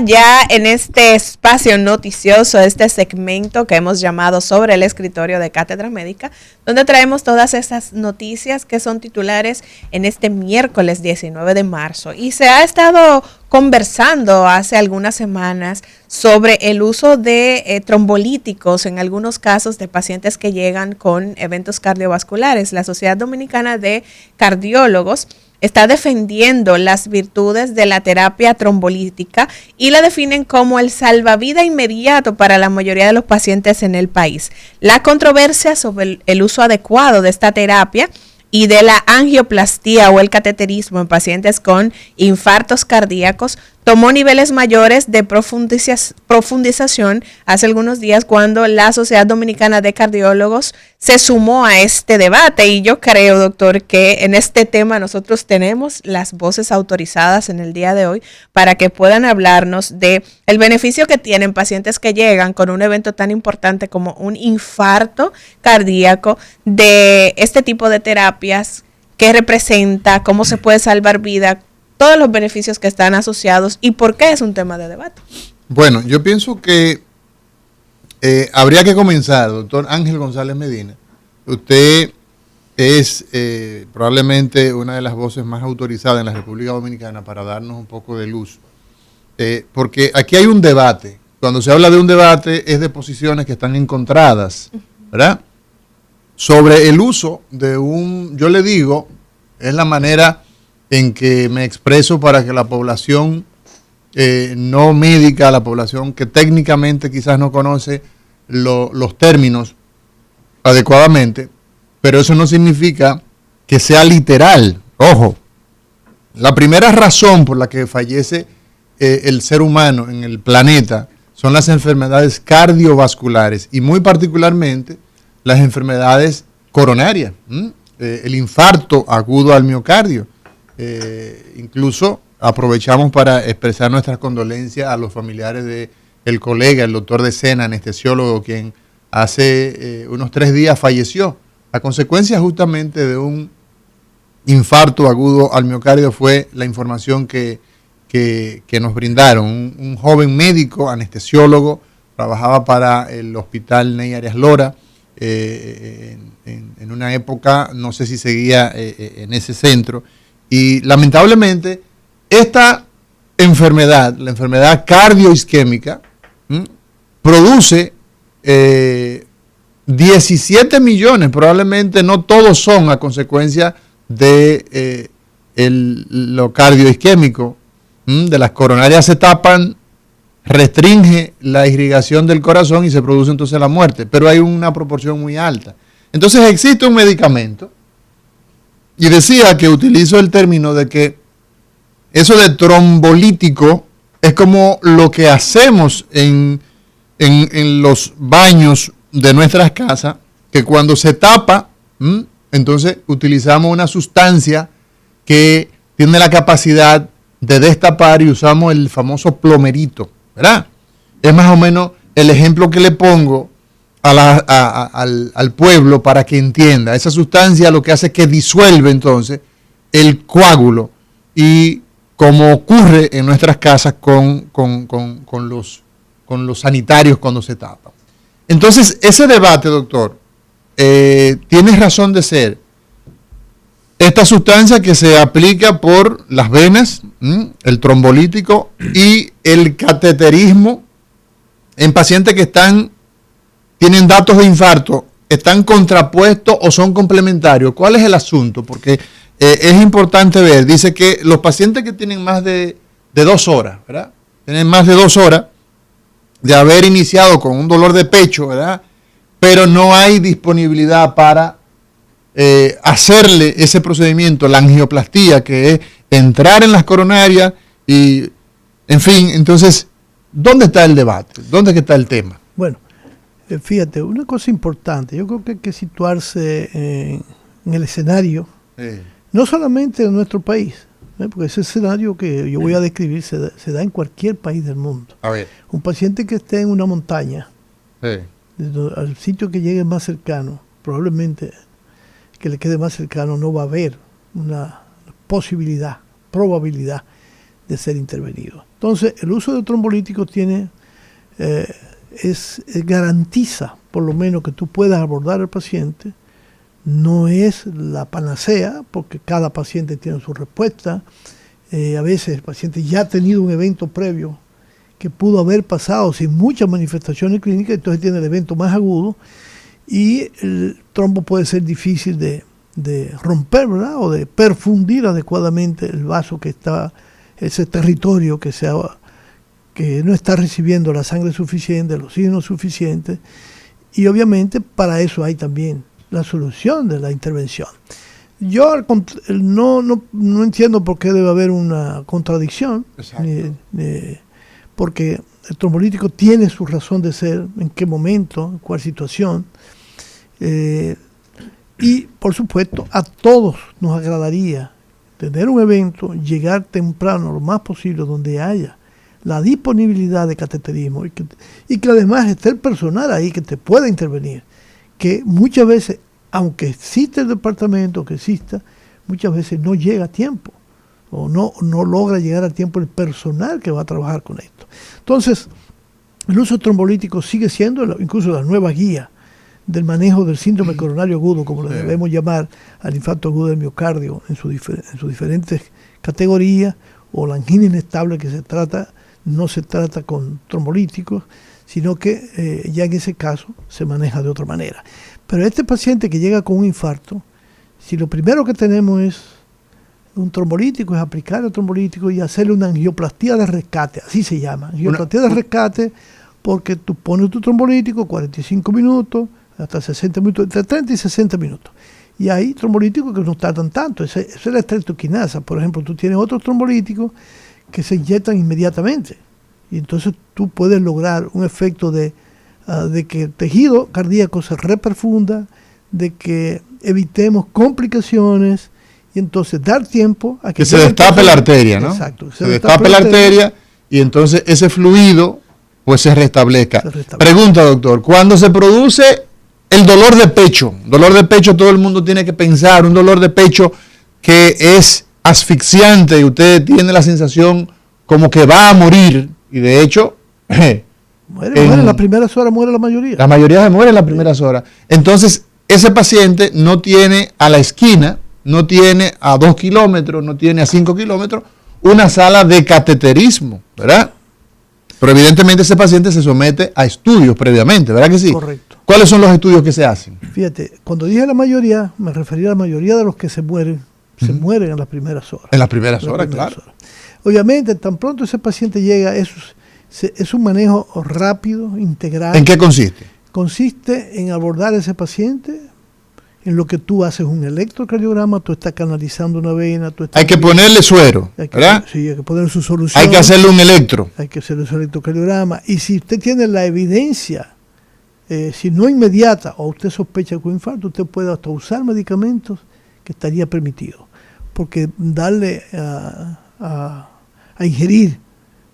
ya en este espacio noticioso, este segmento que hemos llamado Sobre el Escritorio de Cátedra Médica, donde traemos todas esas noticias que son titulares en este miércoles 19 de marzo. Y se ha estado conversando hace algunas semanas sobre el uso de trombolíticos en algunos casos de pacientes que llegan con eventos cardiovasculares. La Sociedad Dominicana de Cardiólogos está defendiendo las virtudes de la terapia trombolítica y la definen como el salvavidas inmediato para la mayoría de los pacientes en el país. La controversia sobre el uso adecuado de esta terapia y de la angioplastía o el cateterismo en pacientes con infartos cardíacos tomó niveles mayores de profundización hace algunos días cuando la Sociedad Dominicana de Cardiólogos se sumó a este debate. Y yo creo, doctor, que en este tema nosotros tenemos las voces autorizadas en el día de hoy para que puedan hablarnos de el beneficio que tienen pacientes que llegan con un evento tan importante como un infarto cardíaco, de este tipo de terapias, qué representa, cómo se puede salvar vida, todos los beneficios que están asociados y por qué es un tema de debate. Bueno, yo pienso que habría que comenzar, doctor Ángel González Medina. Usted es probablemente una de las voces más autorizadas en la República Dominicana para darnos un poco de luz. Porque aquí hay un debate. Cuando se habla de un debate es de posiciones que están encontradas, ¿verdad? Sobre el uso de yo le digo, es la manera en que me expreso para que la población no médica, la población que técnicamente quizás no conoce los términos adecuadamente, pero eso no significa que sea literal. Ojo, la primera razón por la que fallece el ser humano en el planeta son las enfermedades cardiovasculares y muy particularmente las enfermedades coronarias, el infarto agudo al miocardio. Incluso aprovechamos para expresar nuestras condolencias a los familiares del colega, el doctor de Sena, anestesiólogo, quien hace unos 3 días falleció. La consecuencia justamente de un infarto agudo al miocardio fue la información que nos brindaron. Un joven médico, anestesiólogo, trabajaba para el hospital Ney Arias Lora, en una época, no sé si seguía en ese centro, y lamentablemente esta enfermedad, la enfermedad cardioisquémica, produce 17 millones, probablemente no todos son a consecuencia de lo cardioisquémico, de las coronarias se tapan, restringe la irrigación del corazón y se produce entonces la muerte, pero hay una proporción muy alta. Entonces existe un medicamento. Y decía que utilizo el término de que eso de trombolítico es como lo que hacemos en los baños de nuestras casas, que cuando se tapa, entonces utilizamos una sustancia que tiene la capacidad de destapar y usamos el famoso plomerito, ¿verdad? Es más o menos el ejemplo que le pongo al pueblo para que entienda. Esa sustancia lo que hace es que disuelve entonces el coágulo y como ocurre en nuestras casas con los sanitarios cuando se tapan. Entonces, ese debate, doctor, tiene razón de ser. Esta sustancia que se aplica por las venas, el trombolítico y el cateterismo en pacientes que tienen datos de infarto, ¿están contrapuestos o son complementarios? ¿Cuál es el asunto? Porque es importante ver, dice que los pacientes que tienen más de 2 horas, ¿verdad? Tienen más de 2 horas de haber iniciado con un dolor de pecho, ¿verdad? Pero no hay disponibilidad para hacerle ese procedimiento, la angioplastía, que es entrar en las coronarias y, en fin, entonces, ¿dónde está el debate? ¿Dónde está el tema? Bueno, fíjate, una cosa importante, yo creo que hay que situarse en el escenario, no solamente en nuestro país, porque ese escenario que yo voy a describir se da en cualquier país del mundo. A ver. Un paciente que esté en una montaña, al sitio que llegue más cercano, probablemente que le quede más cercano, no va a haber una probabilidad de ser intervenido. Entonces, el uso de trombolíticos garantiza por lo menos que tú puedas abordar al paciente. No es la panacea, porque cada paciente tiene su respuesta. A veces el paciente ya ha tenido un evento previo que pudo haber pasado sin muchas manifestaciones clínicas, entonces tiene el evento más agudo y el trombo puede ser difícil de romper, ¿verdad? O de perfundir adecuadamente el vaso que está, ese territorio que no está recibiendo la sangre suficiente, el oxígeno suficiente, y obviamente para eso hay también la solución de la intervención. Yo no entiendo por qué debe haber una contradicción, porque el trombolítico tiene su razón de ser, en qué momento, en cuál situación, y por supuesto a todos nos agradaría tener un evento, llegar temprano lo más posible donde haya la disponibilidad de cateterismo y que además esté el personal ahí que te pueda intervenir, que muchas veces, aunque existe el departamento, que exista, muchas veces no llega a tiempo o no logra llegar a tiempo el personal que va a trabajar con esto. Entonces, el uso trombolítico sigue siendo incluso la nueva guía del manejo del síndrome coronario agudo, como lo debemos llamar al infarto agudo del miocardio en sus diferentes categorías, o la angina inestable que no se trata con trombolíticos, sino que ya en ese caso se maneja de otra manera. Pero este paciente que llega con un infarto, si lo primero que tenemos es un trombolítico, es aplicar el trombolítico y hacerle una angioplastía de rescate, así se llama, angioplastía de rescate, porque tú pones tu trombolítico 45 minutos, hasta 60 minutos, entre 30 y 60 minutos. Y hay trombolíticos que no tardan tanto, eso es la estreptoquinasa. Por ejemplo, tú tienes otros trombolíticos que se inyectan inmediatamente. Y entonces tú puedes lograr un efecto de que el tejido cardíaco se reperfunda, de que evitemos complicaciones y entonces dar tiempo a que se destape la arteria, ¿no? Exacto. Se destape la arteria y entonces ese fluido pues se restablezca. Pregunta, doctor, cuando se produce el dolor de pecho todo el mundo tiene que pensar, un dolor de pecho que es asfixiante y usted tiene la sensación como que va a morir y de hecho muere en las primeras horas, muere la mayoría. La mayoría se muere en las primeras horas. Entonces, ese paciente no tiene a la esquina, no tiene a 2 kilómetros, no tiene a 5 kilómetros una sala de cateterismo, ¿verdad? Pero evidentemente ese paciente se somete a estudios previamente, ¿verdad que sí? Correcto. ¿Cuáles son los estudios que se hacen? Fíjate, cuando dije la mayoría, me refería a la mayoría de los que se mueren en las primeras horas. En las primeras horas, claro. Obviamente, tan pronto ese paciente llega, es un manejo rápido, integral. ¿En qué consiste? Consiste en abordar a ese paciente, en lo que tú haces un electrocardiograma, tú estás canalizando una vena. Hay que ponerle suero, ¿verdad? Sí, hay que poner su solución. Hay que hacerle un electro. Hay que hacerle su electrocardiograma. Y si usted tiene la evidencia, si no inmediata, o usted sospecha que un infarto, usted puede hasta usar medicamentos que estaría permitido. Porque darle a ingerir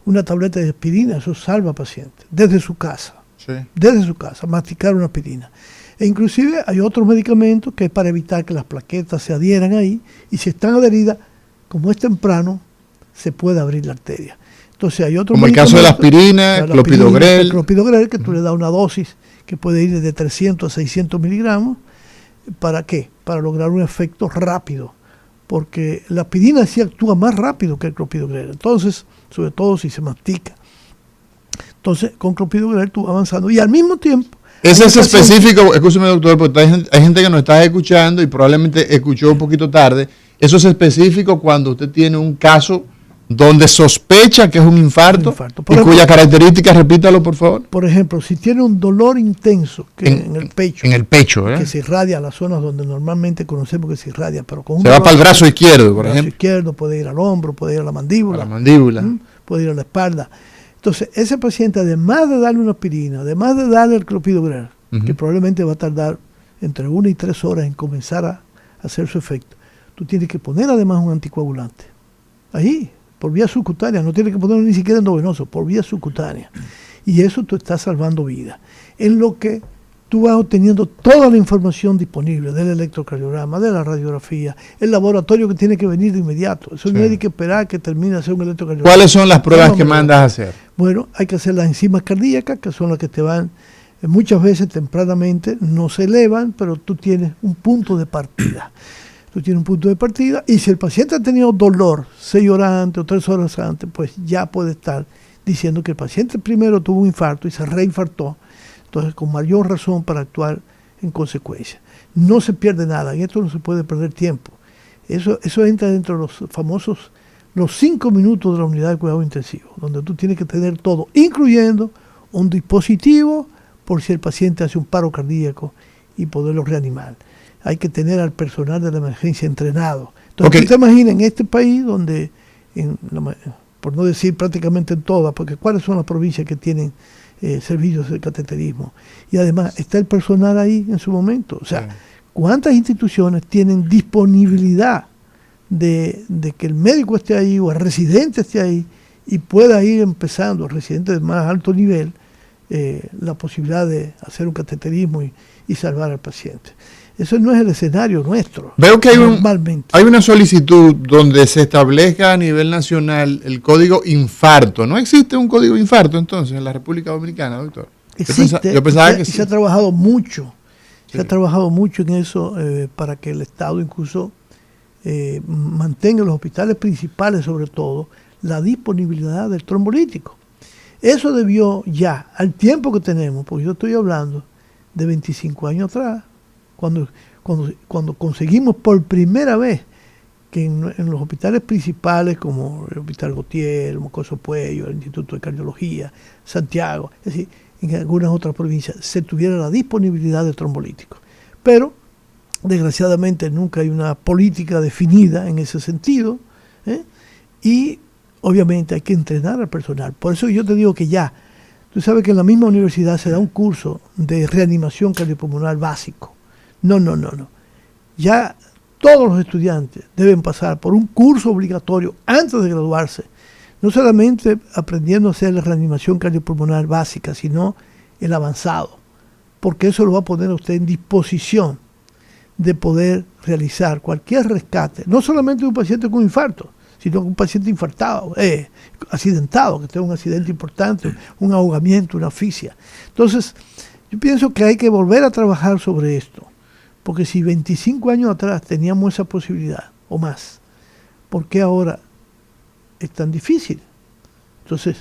una tableta de aspirina, eso salva al paciente, desde su casa. Sí. Desde su casa, masticar una aspirina. E inclusive hay otros medicamentos que es para evitar que las plaquetas se adhieran ahí, y si están adheridas, como es temprano, se puede abrir la arteria. Entonces hay otros como el caso de la aspirina, clopidogrel. El clopidogrel, que tú le das una dosis que puede ir desde 300 a 600 miligramos. ¿Para qué? Para lograr un efecto rápido, porque la aspirina sí actúa más rápido que el clopidogrel. Entonces, sobre todo si se mastica. Entonces, con clopidogrel tú vas avanzando, y al mismo tiempo... Ese es específico, escúcheme doctor, porque hay gente que nos está escuchando y probablemente escuchó un poquito tarde. Eso es específico cuando usted tiene un caso donde sospecha que es un infarto. Y cuya característica, repítalo por favor. Por ejemplo, si tiene un dolor intenso en el pecho. En el pecho, que se irradia a las zonas donde normalmente conocemos que se irradia. Pero con se va para el brazo izquierdo, por ejemplo. El brazo izquierdo, puede ir al hombro, puede ir a la mandíbula. A la mandíbula. Puede ir a la espalda. Entonces, ese paciente, además de darle una aspirina, además de darle el clopidogrel, que probablemente va a tardar entre 1 y 3 horas en comenzar a hacer su efecto, tú tienes que poner además un anticoagulante. Ahí, por vía subcutánea, no tienes que ponerlo ni siquiera endovenoso, por vía subcutánea. Y eso tú estás salvando vida. En lo que tú vas obteniendo toda la información disponible del electrocardiograma, de la radiografía, el laboratorio que tiene que venir de inmediato. Eso no hay que esperar que termine de hacer un electrocardiograma. ¿Cuáles son las pruebas que mandas a hacer? Bueno, hay que hacer las enzimas cardíacas, que son las que te van, muchas veces tempranamente, no se elevan, pero tú tienes un punto de partida. Tú tienes un punto de partida y si el paciente ha tenido dolor 6 horas antes o 3 horas antes, pues ya puede estar diciendo que el paciente primero tuvo un infarto y se reinfartó. Entonces, con mayor razón para actuar en consecuencia. No se pierde nada, en esto no se puede perder tiempo. Eso entra dentro de los famosos, los 5 minutos de la unidad de cuidado intensivo, donde tú tienes que tener todo, incluyendo un dispositivo por si el paciente hace un paro cardíaco y poderlo reanimar. Hay que tener al personal de la emergencia entrenado. Entonces, tú te imaginas en este país donde, por no decir prácticamente en todas, porque ¿cuáles son las provincias que tienen servicios de cateterismo? Y además está el personal ahí en su momento. O sea, ¿cuántas instituciones tienen disponibilidad de que el médico esté ahí o el residente esté ahí y pueda ir empezando, el residente de más alto nivel, la posibilidad de hacer un cateterismo y salvar al paciente? Eso no es el escenario nuestro. Veo que hay una solicitud donde se establezca a nivel nacional el código infarto. ¿No existe un código infarto entonces en la República Dominicana, doctor? Existe, yo pensaba que sí. Se ha trabajado mucho. Sí. Se ha trabajado mucho en eso para que el Estado incluso mantenga en los hospitales principales, sobre todo, la disponibilidad del trombolítico. Eso debió ya, al tiempo que tenemos, porque yo estoy hablando de 25 años atrás, cuando conseguimos por primera vez que en los hospitales principales, como el Hospital Gautier, el Mocoso Puello, el Instituto de Cardiología, Santiago, es decir, en algunas otras provincias, se tuviera la disponibilidad de trombolíticos. Pero, desgraciadamente, nunca hay una política definida en ese sentido, y obviamente hay que entrenar al personal. Por eso yo te digo que ya, tú sabes que en la misma universidad se da un curso de reanimación cardiopulmonar básico. No. Ya todos los estudiantes deben pasar por un curso obligatorio antes de graduarse, no solamente aprendiendo a hacer la reanimación cardiopulmonar básica, sino el avanzado, porque eso lo va a poner a usted en disposición de poder realizar cualquier rescate, no solamente de un paciente con infarto, sino de un paciente infartado, accidentado, que tenga un accidente importante, un ahogamiento, una asfixia. Entonces, yo pienso que hay que volver a trabajar sobre esto. Porque si 25 años atrás teníamos esa posibilidad, o más, ¿por qué ahora es tan difícil? Entonces,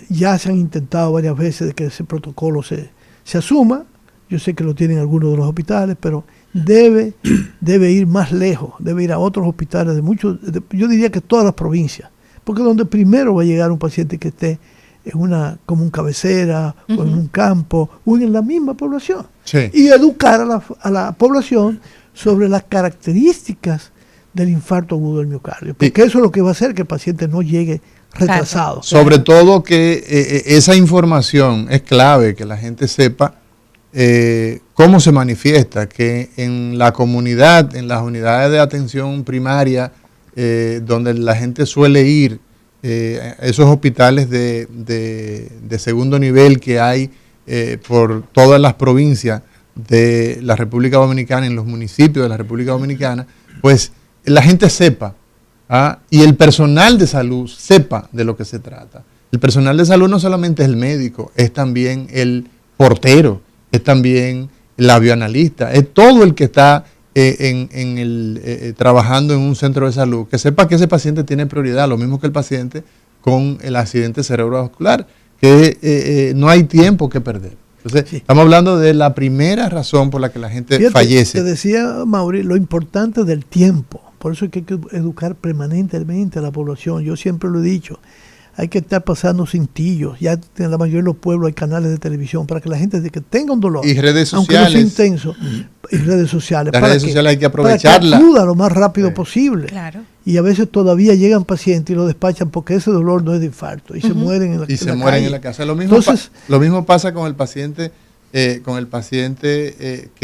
ya se han intentado varias veces de que ese protocolo se asuma. Yo sé que lo tienen algunos de los hospitales, pero debe ir más lejos, debe ir a otros hospitales yo diría que todas las provincias, porque donde primero va a llegar un paciente que esté como un cabecera, o en un campo, o en la misma población. Sí. Y educar a la población sobre las características del infarto agudo del miocardio, porque eso es lo que va a hacer que el paciente no llegue retrasado. Sobre todo que esa información es clave, que la gente sepa cómo se manifiesta, que en la comunidad, en las unidades de atención primaria, donde la gente suele ir, esos hospitales de segundo nivel que hay por todas las provincias de la República Dominicana, en los municipios de la República Dominicana, pues la gente sepa, y el personal de salud sepa de lo que se trata. El personal de salud no solamente es el médico, es también el portero, es también el bioanalista, es todo el que está trabajando en un centro de salud, que sepa que ese paciente tiene prioridad, lo mismo que el paciente con el accidente cerebrovascular, que no hay tiempo que perder. Entonces, sí, estamos hablando de la primera razón por la que la gente fallece. Te decía, Mauri, lo importante del tiempo. Por eso es que hay que educar permanentemente a la población. Yo siempre lo he dicho. Hay que estar pasando cintillos. Ya en la mayoría de los pueblos hay canales de televisión para que la gente que tenga un dolor, y redes sociales, aunque no sea intenso, y redes sociales. Las redes sociales hay que aprovecharlas. Para que acuda lo más rápido posible. Claro. Y a veces todavía llegan pacientes y lo despachan porque ese dolor no es de infarto y se mueren en la calle. Y se mueren en la casa. Lo mismo pasa con el paciente que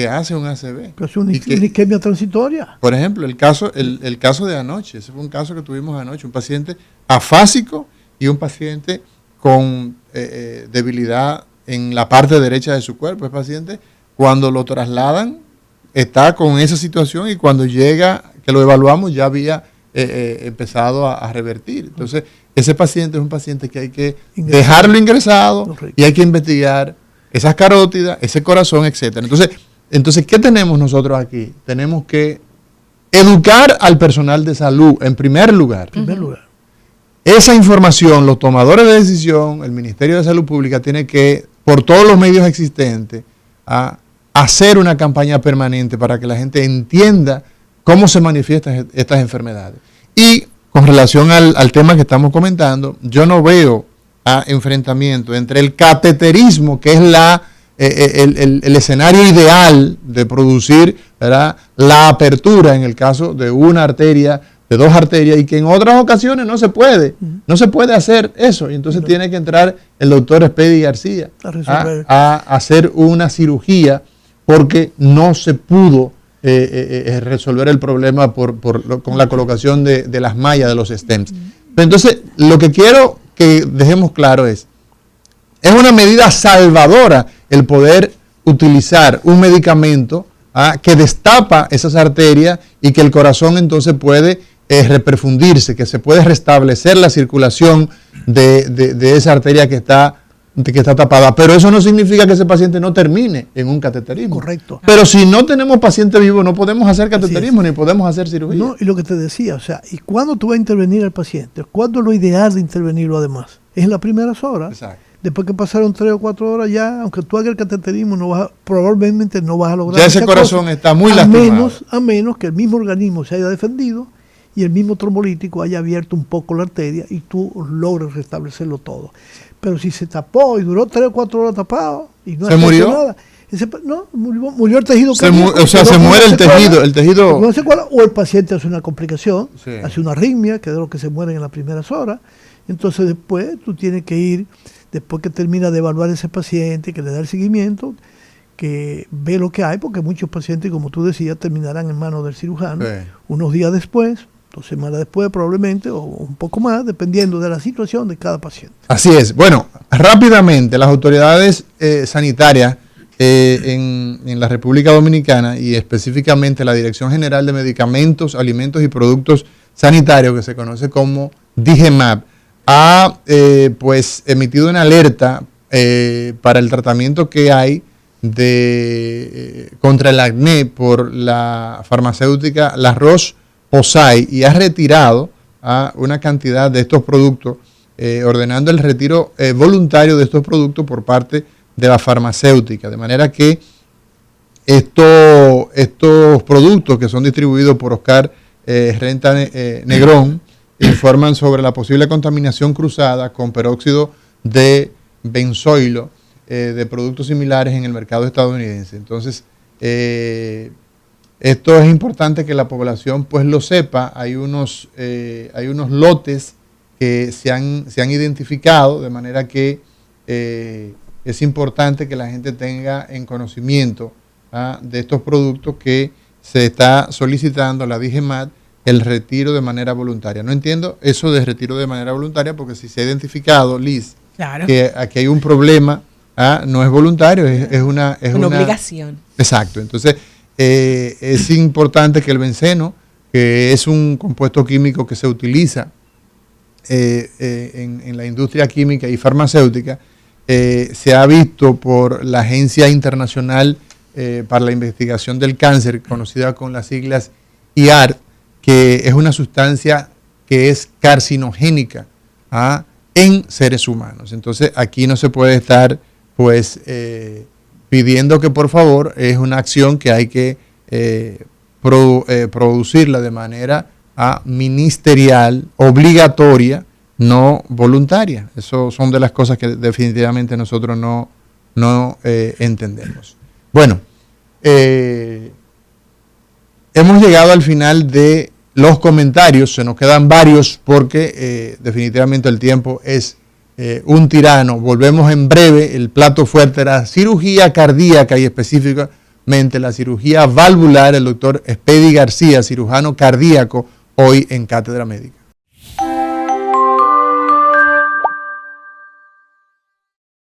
hace un ACV. Que hace una isquemia transitoria. Por ejemplo, el caso de anoche. Ese fue un caso que tuvimos anoche. Un paciente afásico y un paciente con debilidad en la parte derecha de su cuerpo. El paciente, cuando lo trasladan, está con esa situación y cuando llega, que lo evaluamos, ya había empezado a revertir. Entonces, ese paciente es un paciente que hay que dejarlo ingresado. Correcto. Y hay que investigar esas carótidas, ese corazón, etcétera. Entonces, ¿qué tenemos nosotros aquí? Tenemos que educar al personal de salud en primer lugar. Esa información, los tomadores de decisión, el Ministerio de Salud Pública tiene que, por todos los medios existentes, hacer una campaña permanente para que la gente entienda cómo se manifiestan estas enfermedades. Y con relación al tema que estamos comentando, yo no veo enfrentamiento entre el cateterismo, que es el escenario ideal de producir, ¿verdad?, la apertura en el caso de una arteria, de dos arterias, y que en otras ocasiones no se puede hacer eso, y entonces tiene que entrar el doctor Espedi García a hacer una cirugía porque no se pudo resolver el problema con la colocación de las mallas de los stents. Pero entonces, lo que quiero que dejemos claro es una medida salvadora el poder utilizar un medicamento que destapa esas arterias y que el corazón entonces puede reperfundirse, que se puede restablecer la circulación de esa arteria que está tapada. Pero eso no significa que ese paciente no termine en un cateterismo. Correcto. Pero si no tenemos paciente vivo, no podemos hacer cateterismo ni podemos hacer cirugía. No, y lo que te decía, o sea, ¿y cuándo tú vas a intervenir al paciente? ¿Cuándo es lo ideal de intervenirlo además? Es en las primeras horas. Exacto. Después que pasaron 3 o 4 horas ya, aunque tú hagas el cateterismo, probablemente no vas a lograr. Ya ese corazón está muy lastimado. A menos que el mismo organismo se haya defendido y el mismo trombolítico haya abierto un poco la arteria y tú logres restablecerlo todo. Pero si se tapó y duró 3 o 4 horas tapado y no ¿Se murió? Nada, murió el tejido cardíaco. Se muere el tejido. No secuela, o el paciente hace una complicación, sí, hace una arritmia, que es de lo que se mueren en las primeras horas. Entonces después tú tienes que ir, después que termina de evaluar ese paciente, que le da el seguimiento, que ve lo que hay, porque muchos pacientes, como tú decías, terminarán en manos del cirujano, sí, unos días después, 2 semanas después probablemente, o un poco más, dependiendo de la situación de cada paciente. Así es. Bueno, rápidamente, las autoridades sanitarias en la República Dominicana y específicamente la Dirección General de Medicamentos, Alimentos y Productos Sanitarios, que se conoce como DGMAP, ha emitido una alerta para el tratamiento que hay contra el acné por la farmacéutica La Roche-Posay, y ha retirado una cantidad de estos productos, ordenando el retiro voluntario de estos productos por parte de la farmacéutica, de manera que estos productos que son distribuidos por Oscar Renta Negrón informan sobre la posible contaminación cruzada con peróxido de benzoilo de productos similares en el mercado estadounidense. Entonces, esto es importante que la población pues lo sepa. Hay unos lotes que se han identificado, de manera que es importante que la gente tenga en conocimiento de estos productos que se está solicitando a la DGMAT el retiro de manera voluntaria. No entiendo eso de retiro de manera voluntaria, porque si se ha identificado, Liz, claro, que aquí hay un problema, no es voluntario, es una obligación. Exacto. Entonces, es importante que el benceno, que es un compuesto químico que se utiliza en la industria química y farmacéutica, se ha visto por la Agencia Internacional para la Investigación del Cáncer, conocida con las siglas IARC, que es una sustancia que es carcinogénica en seres humanos. Entonces, aquí no se puede estar pidiendo que por favor, es una acción que hay que producirla de manera ministerial, obligatoria, no voluntaria. Eso son de las cosas que definitivamente nosotros no entendemos. Bueno, hemos llegado al final de los comentarios. Se nos quedan varios porque definitivamente el tiempo es un tirano. Volvemos en breve. El plato fuerte era cirugía cardíaca y específicamente la cirugía valvular. El doctor Espedi García, cirujano cardíaco, hoy en Cátedra Médica.